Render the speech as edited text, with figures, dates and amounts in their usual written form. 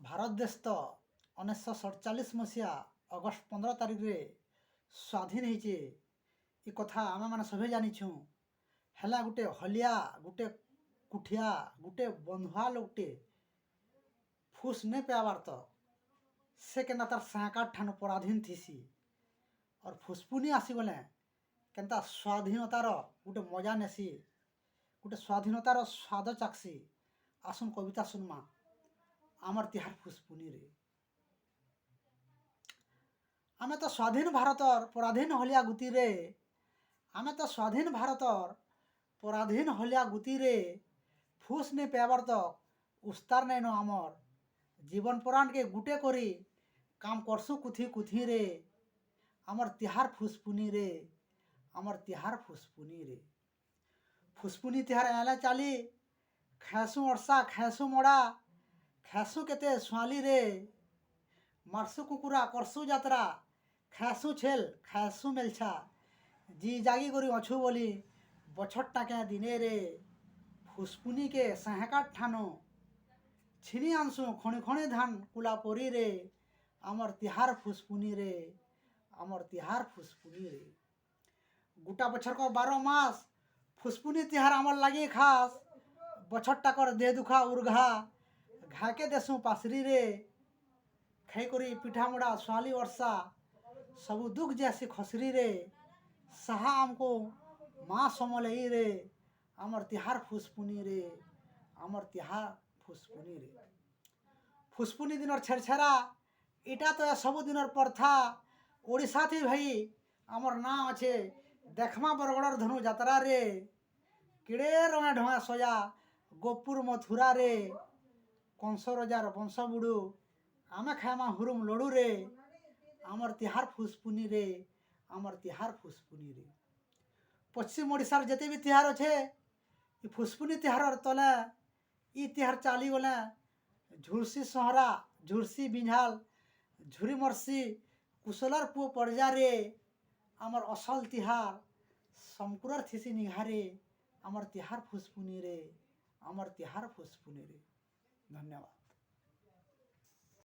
भारत देश तो 1947 मसीहा अगस्ट 15 तारीख रे स्वाधीन होइचे। ये कथा आम मैंने सभी जानिछुँ। है गोटे हलिया गोटे कुठिया गोटे बंधुआ लोकटे फूस नहीं पाबार तो से केना तार साँकाट ठान पराधीन थीसी और फुसपुनी आसीगले केनता स्वाधीनतार गोटे मजा नेसी गोटे स्वाधीनतार स्वाद चाक्सी। आसुन कविता सुनमा आमर तिहार फुसपुनी रे। आमे तो स्वाधीन भारतर पराधीन हलिया गुती रे आमे तो स्वाधीन भारतर पराधीन हलिया गुती रे फुस नहीं पाबार तो उस्तार नहीं नो आमर जीवन पुराण के गुटे करी काम करसु कुथी कुथी रे। आमर तिहार फुसपुनी रे आमर तिहार फुसपुनी रे। फुसपुनी तिहार एला चाली खाएसु अरसा खाएसु मड़ा खाएसु केते स्वाली रे। मारसु कुकुरा करसु यात्रा खाएसु छेल खाएसु मेलछा जी जागी करी अछु बोली बछट टाके दिने रे। फुसपुनी के साहेकाट ठानो छिनी आनसु खणी खणी धान कुला पोरी रे। आमर तिहार फुसपुनी रे आमर तिहार फुसपुनी रे। गुटा बछर को 12 मास फुसपुनी तिहार आमर लगी खास। बछट टाकर दे दुखा उर्घा घाके देसु पासरी रे। खाई करी पिठा मुड़ा स्वाली वर्षा सबू दुख जैसी खसरी रे। सहा आमको माँ समलई रे। आमर तिहार फुसपुनी रे आमर तिहार फुसपुनी रे। फुसपुनी दिन छेरछेरा इटा तो सबु दिन प्रथा ओडिशा थी भाई आमर नाम अच्छे देखमा बरगड़र धनु जात्रा रे। किड़े रंगा ढोआ सजा गोपुर मथुरा रे। कंस रजार वंश बुड़ू आमे खाएमा हुरुम लड़ू रे। आमर तिहार फुसपुनी रे आमर तिहार फुसपुनी रे। पश्चिम ओडिशार जेते भी तिहार अच्छे ये फुसपुनी तिहार तले ये तिहार चाली गले झुलसी सहरा झुलसी बिंझाल झुरी मरसी कुशलर पुओ पड़जा रे। आमर असल तिहार समकुरर थिसी निघारे। आमर तिहार फुसपुनी रे आमर तिहार फुसपुनी रे। धन्यवाद।